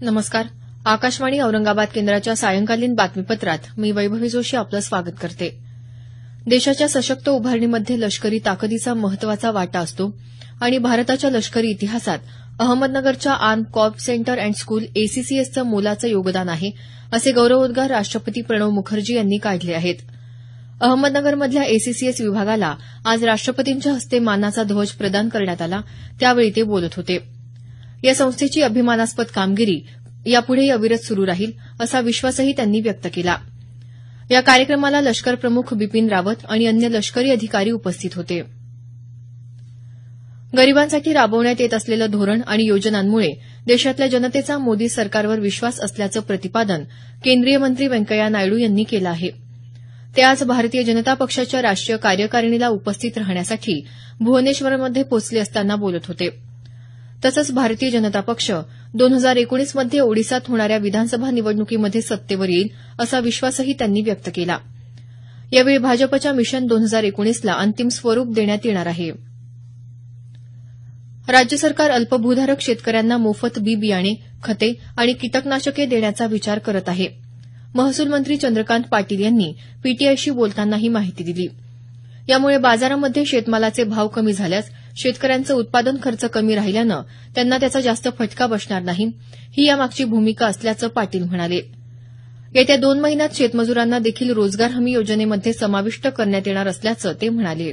नमस्कार. आकाशवाणी औरंगाबाद केंद्राच्या सायंकालीन बातमीपत्रात मी वैभवी जोशी आपलं स्वागत करते. देशाच्या सशक्त उभारणीमध्ये लष्करी ताकदीचा महत्वाचा वाटा असतो आणि भारताच्या लष्करी इतिहासात अहमदनगरच्या arm corps centre and school एसीसीएसचं मोलाचं योगदान आहे, असे गौरवोद्गार राष्ट्रपती प्रणव मुखर्जी यांनी काढले आहेत. अहमदनगरमधल्या एसीसीएस विभागाला आज राष्ट्रपतींच्या हस्ते मानाचा ध्वज प्रदान करण्यात आला, त्यावेळी ते बोलत होते. या संस्थेची अभिमानास्पद कामगिरी यापुढेही अविरत सुरू राहील, असा विश्वासही त्यांनी व्यक्त केला. या कार्यक्रमाला लष्कर प्रमुख बिपिन रावत आणि अन्य लष्करी अधिकारी उपस्थित होते. गरिबांसाठी राबवण्यात येत असलेलं धोरण आणि योजनांमुळे देशातल्या जनतेचा मोदी सरकारवर विश्वास असल्याचं प्रतिपादन केंद्रीय मंत्री व्यंकय्या नायडू यांनी केलं आहे. ते आज भारतीय जनता पक्षाच्या राष्ट्रीय कार्यकारिणीला उपस्थित राहण्यासाठी भुवनेश्वरमध्ये पोहोचले असताना बोलत होते. तसंच भारतीय जनता पक्ष 2019 मध्ये ओडिसात होणाऱ्या विधानसभा निवडणुकीमध्ये सत्तेवर येईल, असा विश्वासही त्यांनी व्यक्त केला. यावेळी भाजपच्या मिशन 2019ला अंतिम स्वरूप देण्यात येणार आहे. राज्य सरकार अल्पभूधारक शेतकऱ्यांना मोफत बी बियाणे, खते आणि कीटकनाशके देण्याचा विचार करत आहे. महसूल मंत्री चंद्रकांत पाटील यांनी पीटीआयशी बोलताना ही माहिती दिली. यामुळे बाजारामध्ये शेतमालाचे भाव कमी झाल्यास शेतकऱ्यांचं उत्पादन खर्च कमी राहिल्यानं त्यांना त्याचा जास्त फटका बसणार नाही, ही यामागची भूमिका असल्याचं पाटील म्हणाले. येत्या 2 महिन्यात शेतमजुरांना देखील रोजगार हमी योजनेमध्ये समाविष्ट करण्यात येणार असल्याचं ते म्हणाले.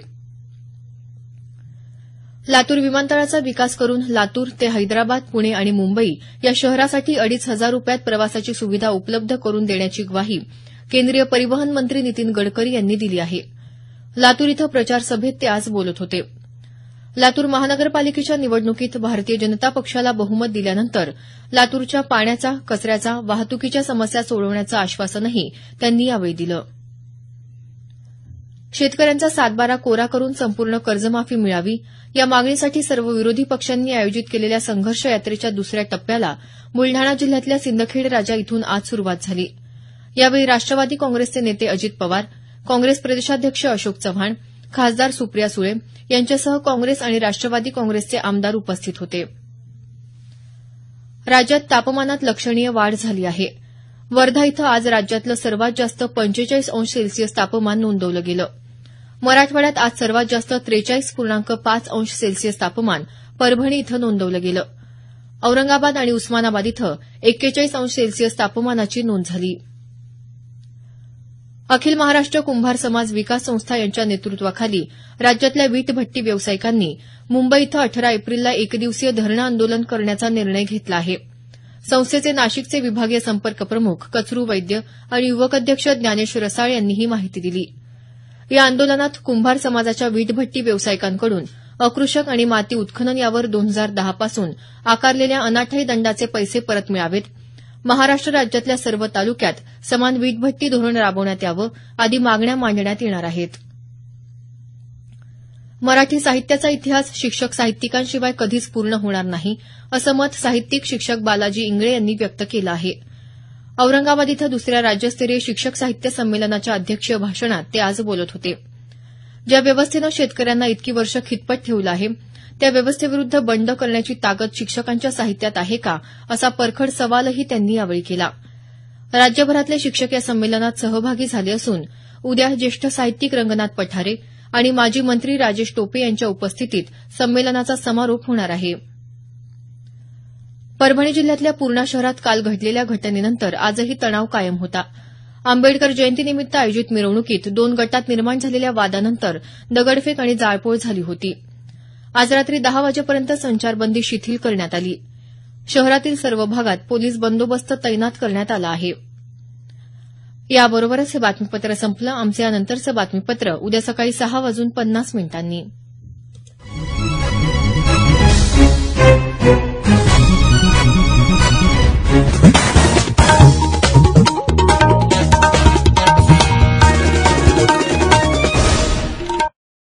लातूर विमानतळाचा विकास करून लातूर ते हैदराबाद, पुणे आणि मुंबई या शहरासाठी 2,500 रुपयात प्रवासाची सुविधा उपलब्ध करून देण्याची ग्वाही केंद्रीय परिवहन मंत्री नितीन गडकरी यांनी दिली आहे. लातूर इथं प्रचार सभेत ते आज बोलत होते. लातूर महानगरपालिकेच्या निवडणुकीत भारतीय जनता पक्षाला बहुमत दिल्यानंतर लातूरच्या पाण्याचा, कचऱ्याचा, वाहतुकीच्या समस्या सोडवण्याचं आश्वासनही त्यांनी यावेळी दिलं. शेतकऱ्यांचा 7/12 कोरा करून संपूर्ण कर्जमाफी मिळावी, या मागणीसाठी सर्व विरोधी पक्षांनी आयोजित केलेल्या संघर्ष यात्रेच्या दुसऱ्या टप्प्याला बुलडाणा जिल्ह्यातल्या सिंदखेड राजा इथून आज सुरुवात झाली. यावेळी राष्ट्रवादी काँग्रेसचे नेते अजित पवार, काँग्रेस प्रदेशाध्यक्ष अशोक चव्हाण, खासदार सुप्रिया सुळे यांच्यासह काँग्रेस आणि राष्ट्रवादी काँग्रेसचे आमदार उपस्थित होते. राज्यात तापमानात लक्षणीय वाढ झाली आहे. वर्धा इथं आज राज्यातलं सर्वात जास्त 45 अंश सेल्सिअस तापमान नोंदवलं गेलं. मराठवाड्यात आज सर्वात जास्त 43.5 अंश सेल्सिअस तापमान परभणी इथं नोंदवलं गेलं. औरंगाबाद आणि उस्मानाबाद इथं 41 अंश सेल्सिअस तापमानाची नोंद झाली. अखिल महाराष्ट्र कुंभार समाज विकास संस्था यांच्या नेतृत्वाखाली राज्यातल्या वीट भट्टी व्यावसायिकांनी मुंबई इथं 18 एप्रिलला एकदिवसीय धरणं आंदोलन करण्याचा निर्णय घेतला आहे. संस्थेचे नाशिकचे विभागीय संपर्क प्रमुख कचरू वैद्य आणि युवक अध्यक्ष ज्ञानेश रसाळ यांनी ही माहिती दिली. या आंदोलनात कुंभार समाजाच्या वीटभट्टी व्यावसायिकांकडून अकृषक आणि माती उत्खनन यावर 2010 पासून आकारलेल्या अनाठायी दंडाचे पैसे परत मिळावेत, महाराष्ट्र राज्यातल्या सर्व तालुक्यात समान वीटभट्टी धोरण राबवण्यात यावं आदी मागण्या मांडण्यात येणार आहेत. मराठी साहित्याचा इतिहास शिक्षक साहित्यिकांशिवाय कधीच पूर्ण होणार नाही, असं मत साहित्यिक शिक्षक बालाजी इंगळे यांनी व्यक्त केलं आहे. औरंगाबाद इथं दुसऱ्या राज्यस्तरीय शिक्षक साहित्य संमेलनाच्या अध्यक्षीय भाषणात ते आज बोलत होते. ज्या व्यवस्थेनं शेतकऱ्यांना इतकी वर्ष खितपत ठेवलं आहे, त्या व्यवस्थेविरुद्ध बंड करण्याची ताकद शिक्षकांच्या साहित्यात आहे का, असा परखड सवालही त्यांनी यावेळी केला. राज्यभरातले शिक्षक या संमेलनात सहभागी झाले असून उद्या ज्येष्ठ साहित्यिक रंगनाथ पठारे आणि माजी मंत्री राजेश टोपे यांच्या उपस्थितीत संमेलनाचा समारोप होणार आहे. परभणी जिल्ह्यातल्या पूर्णा शहरात काल घडलेल्या घटनेनंतर आजही तणाव कायम होता. आंबेडकर जयंतीनिमित्त आयोजित मिरवणुकीत 2 गटात निर्माण झालेल्या वादानंतर दगडफेक आणि जाळपोळ झाली होती. आज रात्री 10 वाजेपर्यंत संचारबंदी शिथिल करण्यात आली. शहरातील सर्व भागात पोलीस बंदोबस्त तैनात करण्यात आला आहे. याबरोबरच हे बातमीपत्र संपलं. आमचं यानंतरचं बातमीपत्र उद्या सकाळी 6:50 वाजून